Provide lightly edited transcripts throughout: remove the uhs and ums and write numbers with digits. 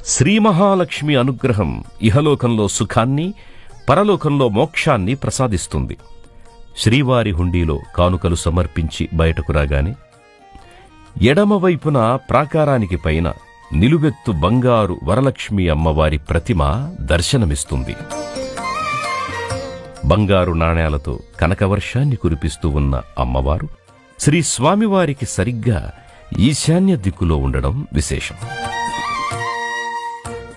శ్రీ మహాలక్ష్మి అనుగ్రహం ఇహలోకంలో సుఖాన్ని, పరలోకంలో మోక్షాన్ని ప్రసాదిస్తుంది. శ్రీవారి హుండీలో కానుకలు సమర్పించి బయటకు రాగానే ఎడమవైపున ప్రాకారానికి పైన నిలువెత్తు బంగారు వరలక్ష్మి అమ్మవారి ప్రతిమ దర్శనమిస్తుంది. బంగారు నాణేలతో కనకవర్షాన్ని కురిపిస్తూ ఉన్న అమ్మవారు శ్రీ స్వామివారికి సరిగ్గా ఈశాన్య దిక్కులో ఉండడం విశేషం.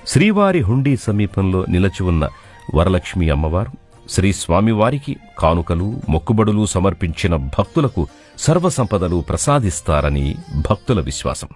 శ్రీవారి హుండీ సమీపంలో నిలచి ఉన్న వరలక్ష్మి అమ్మవారు శ్రీ స్వామివారికి కానుకలు, మొక్కుబడులు సమర్పించిన భక్తులకు సర్వసంపదలు ప్రసాదిస్తారని భక్తుల విశ్వాసం.